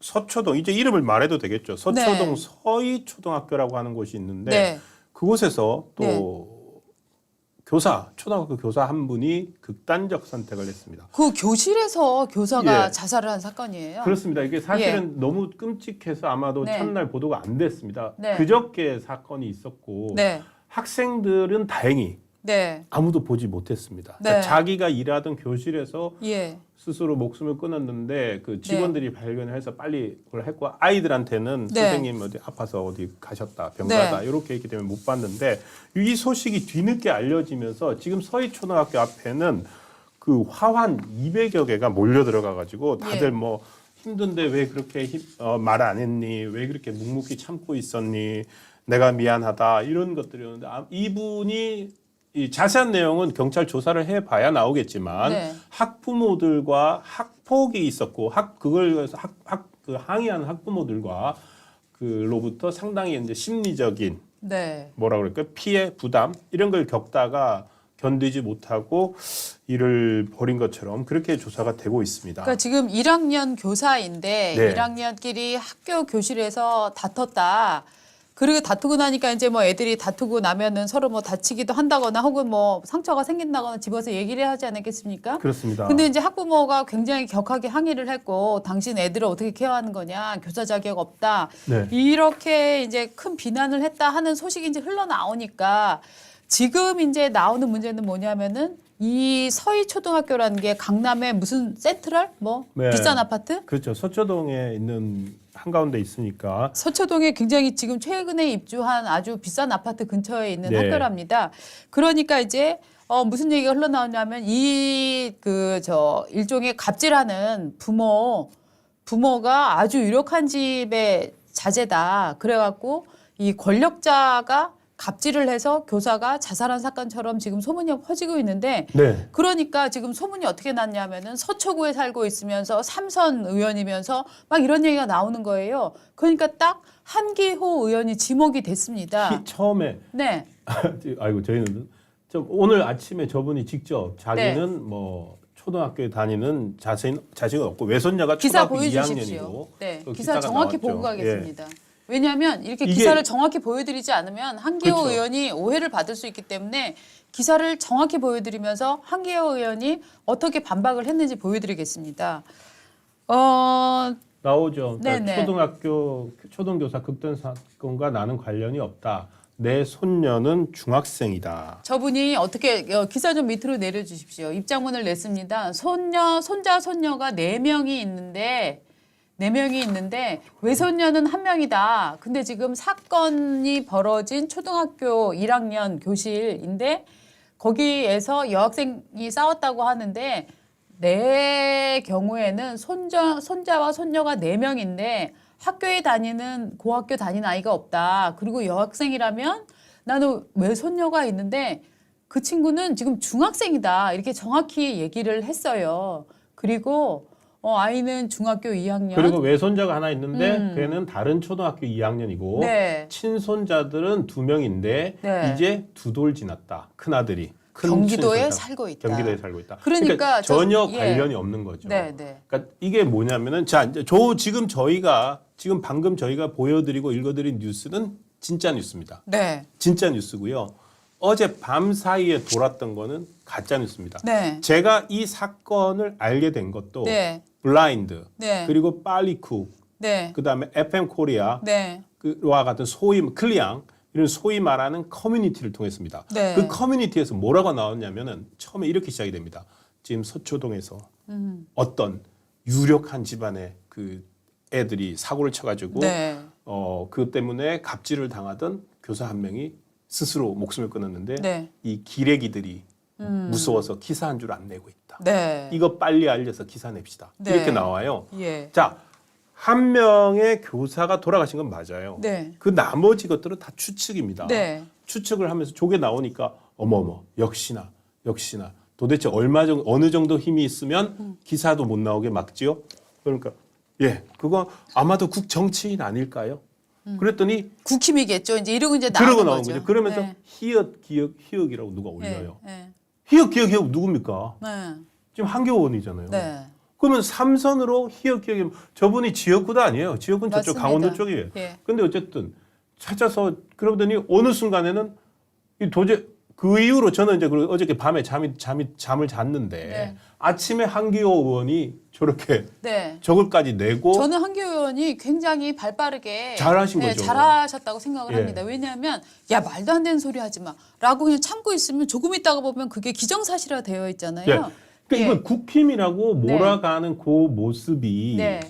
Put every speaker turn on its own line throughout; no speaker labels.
서초동 이제 이름을 말해도 되겠죠. 서초동 서희초등학교라고 하는 곳이 있는데 그곳에서 또 초등학교 교사 한 분이 극단적 선택을 했습니다.
그 교실에서 교사가 자살을 한 사건이에요.
그렇습니다. 이게 사실은 너무 끔찍해서 아마도 첫날 보도가 안 됐습니다. 그저께 사건이 있었고 학생들은 다행히 아무도 보지 못했습니다. 그러니까 자기가 일하던 교실에서 스스로 목숨을 끊었는데 그 직원들이 발견해서 빨리 그걸 했고 아이들한테는 선생님 어디 아파서 어디 가셨다 병가다 이렇게 했기 때문에 못 봤는데 이 소식이 뒤늦게 알려지면서 지금 서희초등학교 앞에는 그 화환 200여 개가 몰려 들어가 가지고 다들 뭐 힘든데 왜 그렇게 말 안 했니? 왜 그렇게 묵묵히 참고 있었니? 내가 미안하다 이런 것들이었는데 이분이 이 자세한 내용은 경찰 조사를 해봐야 나오겠지만 학부모들과 학폭이 있었고 그걸 그 항의하는 학부모들과 그로부터 상당히 이제 심리적인 뭐라 그럴까요? 피해 부담 이런 걸 겪다가 견디지 못하고 일을 벌인 것처럼 그렇게 조사가 되고 있습니다.
그러니까 지금 1학년 교사인데 1학년끼리 학교 교실에서 다퉜다. 그리고 다투고 나니까 이제 뭐 애들이 다투고 나면은 서로 뭐 다치기도 한다거나 혹은 뭐 상처가 생긴다거나 집어서 얘기를 하지 않았겠습니까?
그렇습니다.
근데 이제 학부모가 굉장히 격하게 항의를 했고 당신 애들을 어떻게 케어하는 거냐 교사 자격 없다 이렇게 이제 큰 비난을 했다 하는 소식이 이제 흘러나오니까 지금 이제 나오는 문제는 뭐냐면은 이 서희초등학교라는 게 강남에 무슨 센트럴 뭐 비싼 아파트?
그렇죠. 서초동에 있는 한가운데 있으니까
서초동에 굉장히 지금 최근에 입주한 아주 비싼 아파트 근처에 있는 학교랍니다. 그러니까 이제 무슨 얘기가 흘러나오냐면 일종의 갑질하는 부모가 아주 유력한 집의 자제다. 그래갖고 이 권력자가 갑질을 해서 교사가 자살한 사건처럼 지금 소문이 퍼지고 있는데 그러니까 지금 소문이 어떻게 났냐면은 서초구에 살고 있으면서 삼선 의원이면서 막 이런 얘기가 나오는 거예요. 그러니까 딱 한기호 의원이 지목이 됐습니다.
처음에 아이고 저희는 오늘 아침에 저분이 직접 자기는 뭐 초등학교에 다니는 자식은 없고 외손녀가 초등학교 2학년이고
기사 정확히 보고 가겠습니다. 왜냐하면 이렇게 기사를 정확히 보여드리지 않으면 한기호 의원이 오해를 받을 수 있기 때문에 기사를 정확히 보여드리면서 한기호 의원이 어떻게 반박을 했는지 보여드리겠습니다.
나오죠. 그러니까 초등교사 급등 사건과 나는 관련이 없다. 내 손녀는 중학생이다.
저분이 어떻게 기사 좀 밑으로 내려주십시오. 입장문을 냈습니다. 손자, 손녀가 4명이 있는데 외손녀는 1명이다. 근데 지금 사건이 벌어진 초등학교 1학년 교실인데 거기에서 여학생이 싸웠다고 하는데 내 경우에는 손자와 손녀가 4명인데 학교에 다니는 고학교 다니는 아이가 없다. 그리고 여학생이라면 나는 외손녀가 있는데 그 친구는 지금 중학생이다. 이렇게 정확히 얘기를 했어요. 그리고 아이는 중학교 2학년.
그리고 외손자가 하나 있는데 걔는 다른 초등학교 2학년이고 친손자들은 2명인데 이제 2돌 지났다. 큰아들이.
경기도에 살고 있다.
경기도에 살고 있다.
그러니까
전혀 관련이 없는 거죠. 그러니까 이게 뭐냐면은 방금 저희가 보여드리고 읽어드린 뉴스는 진짜 뉴스입니다. 진짜 뉴스고요. 어제 밤 사이에 돌았던 거는 가짜 뉴스입니다. 제가 이 사건을 알게 된 것도 블라인드 그리고 빨리쿡 그다음에 FM 코리아 와 같은 소위 클리앙 이런 소위 말하는 커뮤니티를 통했습니다. 그 커뮤니티에서 뭐라고 나왔냐면은 처음에 이렇게 시작이 됩니다. 지금 서초동에서 어떤 유력한 집안의 그 애들이 사고를 쳐가지고 그것 때문에 갑질을 당하던 교사 한 명이 스스로 목숨을 끊었는데 이 기레기들이 무서워서 기사 한 줄 안 내고 있다. 이거 빨리 알려서 기사 냅시다. 이렇게 나와요. 자, 한 명의 교사가 돌아가신 건 맞아요. 그 나머지 것들은 다 추측입니다. 추측을 하면서 조개 나오니까 어머머 역시나 도대체 어느 정도 힘이 있으면 기사도 못 나오게 막지요? 그러니까 그거 아마도 국정치인 아닐까요? 그랬더니
국힘이겠죠. 이제 이러고 이제
그러고
나온
거죠. 그러면서 희역이라고 누가 올려요. 희역 누굽니까? 지금 한교원이잖아요. 그러면 삼선으로 희역희역이 저분이 지역구도 아니에요. 지역구는 저쪽
맞습니다.
강원도 쪽이에요.
예.
근데 어쨌든 찾아서 그러더니 어느 순간에는 이 도저히 그 이후로 저는 이제 어저께 밤에 잠을 잤는데
네.
아침에 한기호 의원이 저렇게
네.
저걸까지 내고
저는 한기호 의원이 굉장히 발빠르게
잘하신
네,
거죠.
잘하셨다고 생각을
예.
합니다. 왜냐하면 야 말도 안 되는 소리 하지 마라고 그냥 참고 있으면 조금 있다가 보면 그게 기정사실화 되어 있잖아요.
예. 그러니까
예.
이건 국힘이라고
네.
몰아가는 그 모습이
네.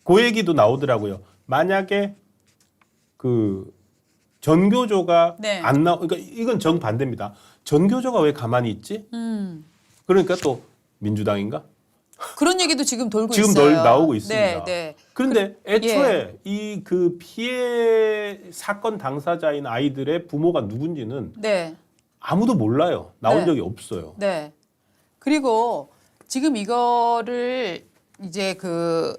그 얘기도 나오더라고요. 만약에 그 전교조가
네.
안 그러니까 이건 정반대입니다. 전교조가 왜 가만히 있지? 그러니까 또 민주당인가?
그런 얘기도 지금 돌고
지금
있어요.
나오고 있습니다.
네, 네.
그런데 애초에 이 그 피해 사건 당사자인 아이들의 부모가 누군지는
네.
아무도 몰라요. 나온
네.
적이 없어요.
네. 그리고 지금 이거를 이제 그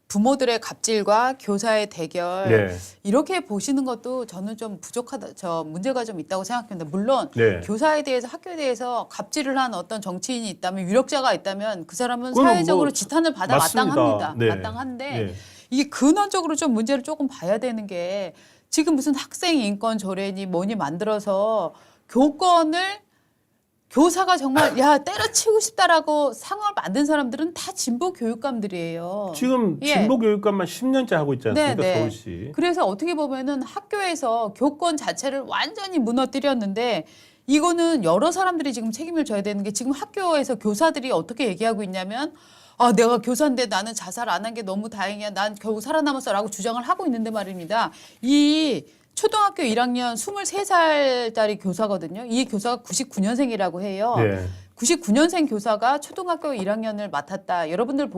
부모들의 갑질과 교사의 대결
네.
이렇게 보시는 것도 저는 좀 부족하다, 문제가 좀 있다고 생각합니다. 물론
네.
교사에 대해서 학교에 대해서 갑질을 한 어떤 정치인이 있다면 유력자가 있다면 그 사람은
그건
사회적으로
뭐
지탄을 받아
맞습니다.
마땅합니다.
네.
마땅한데
네.
이게 근원적으로 좀 문제를 조금 봐야 되는 게 지금 무슨 학생 인권 조례니 뭐니 만들어서 교권을 교사가 정말 야 때려치고 싶다라고 상황을 만든 사람들은 다 진보 교육감들이에요.
지금
예.
진보 교육감만 10년째 하고 있지 않습니까?
네, 네.
서울시.
그래서 어떻게 보면은 학교에서 교권 자체를 완전히 무너뜨렸는데 이거는 여러 사람들이 지금 책임을 져야 되는 게 지금 학교에서 교사들이 어떻게 얘기하고 있냐면 아, 내가 교사인데 나는 자살 안 한 게 너무 다행이야. 난 겨우 살아남았어라고 주장을 하고 있는데 말입니다. 이 초등학교 1학년 23살짜리 교사거든요. 이 교사가 99년생이라고 해요.
네.
99년생 교사가 초등학교 1학년을 맡았다. 여러분들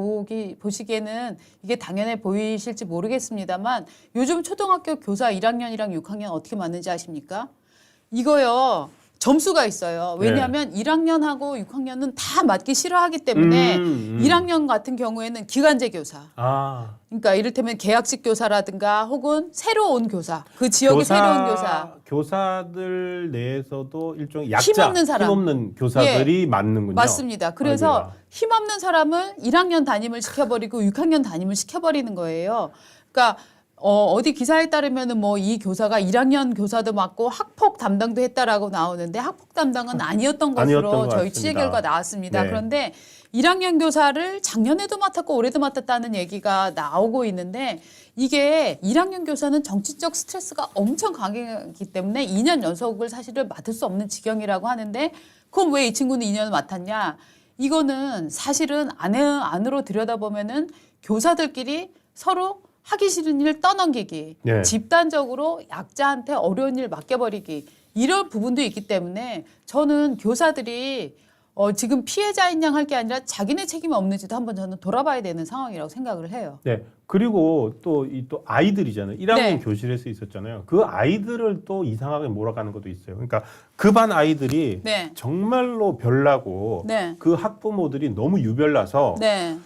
보시기에는 이게 당연해 보이실지 모르겠습니다만 요즘 초등학교 교사 1학년이랑 6학년 어떻게 맞는지 아십니까? 이거요. 점수가 있어요. 왜냐하면 1학년하고 6학년은 다 맞기 싫어하기 때문에 1학년 같은 경우에는 기간제 교사.
아.
그러니까 이를테면 계약직 교사라든가 혹은 새로 온 교사. 그 지역의 새로운 교사.
교사들 내에서도 일종의 약자,
힘없는 사람.
힘없는 교사들이 맞는군요.
맞습니다. 그래서
아이고야.
힘없는 사람을 1학년 담임을 시켜버리고 6학년 담임을 시켜버리는 거예요. 그러니까 어디 기사에 따르면은 뭐 이 교사가 1학년 교사도 맡고 학폭 담당도 했다라고 나오는데 학폭 담당은 아니었던
아니었던
것으로
것
저희
같습니다.
취재 결과 나왔습니다.
네.
그런데 1학년 교사를 작년에도 맡았고 올해도 맡았다는 얘기가 나오고 있는데 이게 1학년 교사는 정치적 스트레스가 엄청 강하기 때문에 2년 연속을 사실을 맡을 수 없는 지경이라고 하는데 그럼 왜 이 친구는 2년을 맡았냐? 이거는 사실은 안으로 들여다보면은 교사들끼리 서로 하기 싫은 일 떠넘기기,
네.
집단적으로 약자한테 어려운 일 맡겨버리기 이런 부분도 있기 때문에 저는 교사들이 지금 피해자인 양 할 게 아니라 자기네 책임이 없는지도 한번 저는 돌아봐야 되는 상황이라고 생각을 해요.
네. 그리고 또 아이들이잖아요. 1학년
네.
교실에서 있었잖아요. 그 아이들을 또 이상하게 몰아가는 것도 있어요. 그러니까 그 반 아이들이
네.
정말로 별나고
네.
그 학부모들이 너무 유별나서
네.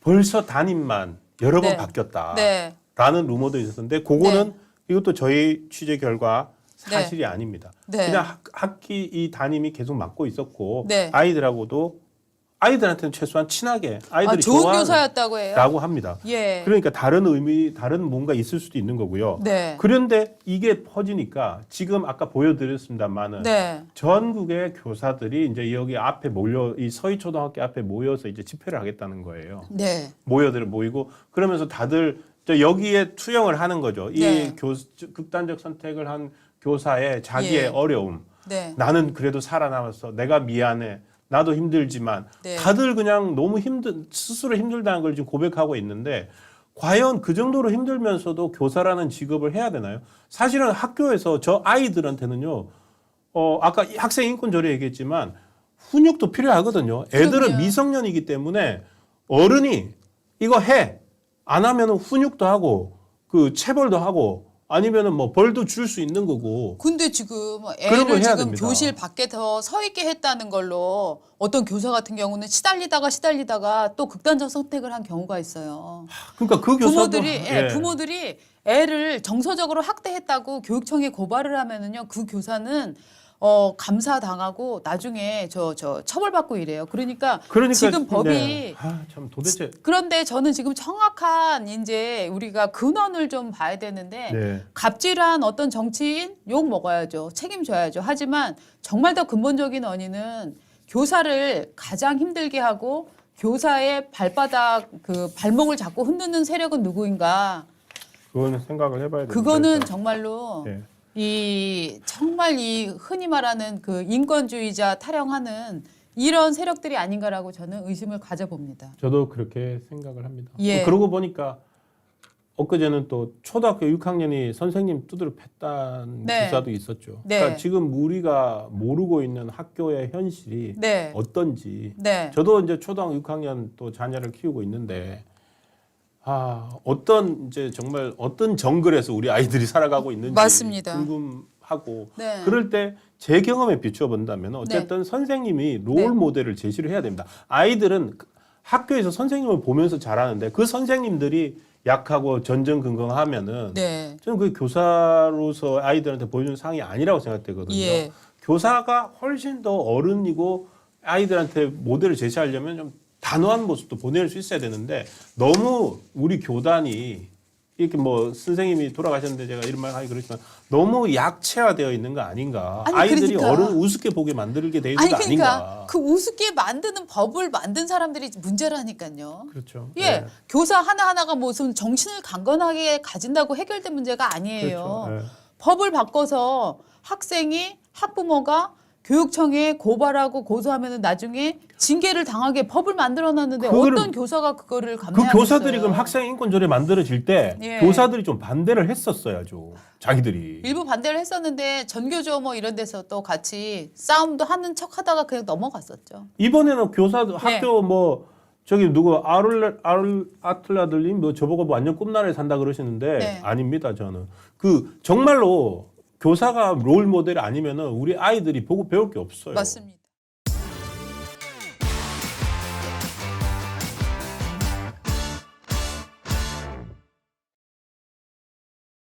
벌써 담임만 여러 번
네.
바뀌었다.
네.
라는 루머도 있었는데 그거는 이것도 저희 취재 결과 사실이
네.
아닙니다.
네.
그냥 학기 이 담임이 계속 맡고 있었고
네.
아이들한테는 최소한 친하게 아이들이
좋은
좋아하는
교사였다고 해요.
라고 합니다.
예.
그러니까 다른 뭔가 있을 수도 있는 거고요.
네.
그런데 이게 퍼지니까 지금 아까 보여드렸습니다만은
네.
전국의 교사들이 이제 여기 앞에 이 서희초등학교 앞에 모여서 이제 집회를 하겠다는 거예요.
네.
모이고 그러면서 다들 여기에 투영을 하는 거죠.
네.
이 극단적 선택을 한 교사의 자기의
예.
어려움.
네.
나는 그래도 살아남았어. 내가 미안해. 나도 힘들지만
네.
다들 그냥 너무 스스로 힘들다는 걸 지금 고백하고 있는데 과연 그 정도로 힘들면서도 교사라는 직업을 해야 되나요? 사실은 학교에서 저 아이들한테는요. 아까 학생 인권 조례 얘기했지만 훈육도 필요하거든요. 애들은
그럼요.
미성년이기 때문에 어른이 이거 해. 안 하면은 훈육도 하고 그 체벌도 하고 아니면은 뭐 벌도 줄 수 있는 거고.
근데 지금
그런 걸
애를
해야
지금
됩니다.
교실 밖에서 서 있게 했다는 걸로 어떤 교사 같은 경우는 시달리다가 또 극단적 선택을 한 경우가 있어요.
그러니까 그 교사도
부모들이 애를 정서적으로 학대했다고 교육청에 고발을 하면은요 그 교사는 감사당하고 나중에 저 처벌받고 이래요. 그러니까 지금 법이
네. 참 도대체
그런데 저는 지금 정확한 이제 우리가 근원을 좀 봐야 되는데
네.
갑질한 어떤 정치인 욕 먹어야죠. 책임져야죠. 하지만 정말 더 근본적인 원인은 교사를 가장 힘들게 하고 교사의 발바닥 그 발목을 잡고 흔드는 세력은 누구인가?
그거는 생각을 해봐야 돼요.
그거는 정말로
네.
정말 이 흔히 말하는 그 인권주의자 타령하는 이런 세력들이 아닌가라고 저는 의심을 가져봅니다.
저도 그렇게 생각을 합니다.
예.
그러고 보니까 엊그제는 또 초등학교 6학년이 선생님 두드려 팼다는
네.
기사도 있었죠.
네.
그러니까 지금 우리가 모르고 있는 학교의 현실이
네.
어떤지.
네.
저도 이제 초등학교 6학년 또 자녀를 키우고 있는데 어떤 이제 정말 어떤 정글에서 우리 아이들이 살아가고 있는지
맞습니다.
궁금하고
네.
그럴 때 제 경험에 비추어 본다면 어쨌든 선생님이 롤 모델을 제시를 해야 됩니다. 아이들은 학교에서 선생님을 보면서 자라는데 그 선생님들이 약하고 전전긍긍하면은
네.
저는 그게 교사로서 아이들한테 보여주는 상이 아니라고 생각되거든요.
예.
교사가 훨씬 더 어른이고 아이들한테 모델을 제시하려면 좀 단호한 모습도 보낼 수 있어야 되는데 너무 우리 교단이 이렇게 뭐 선생님이 돌아가셨는데 제가 이런 말 하기 그렇지만 너무 약체화되어 있는 거 아닌가?
아니,
아이들이
그러니까.
어른 우습게 보게 만들게 돼 있는
아니
거
그러니까
아닌가?
그 우습게 만드는 법을 만든 사람들이 문제라니까요.
그렇죠.
예,
네.
교사 하나하나가 무슨 정신을 강건하게 가진다고 해결된 문제가 아니에요.
그렇죠. 네.
법을 바꿔서 학생이 학부모가 교육청에 고발하고 고소하면 나중에 징계를 당하게 법을 만들어놨는데 어떤 교사가 그거를
그
감내하겠어요.
교사들이 그럼 학생 인권 조례 만들어질 때
예.
교사들이 좀 반대를 했었어야죠. 자기들이.
일부 반대를 했었는데 전교조 뭐 이런 데서 또 같이 싸움도 하는 척하다가 그냥 넘어갔었죠.
이번에는 교사
네.
학교 뭐 저기 누구 아틀라들님 뭐 저보고 뭐 완전 꿈나라에 산다 그러시는데
네.
아닙니다. 저는 그 정말로 교사가 롤 모델이 아니면은 우리 아이들이 보고 배울 게 없어요.
맞습니다.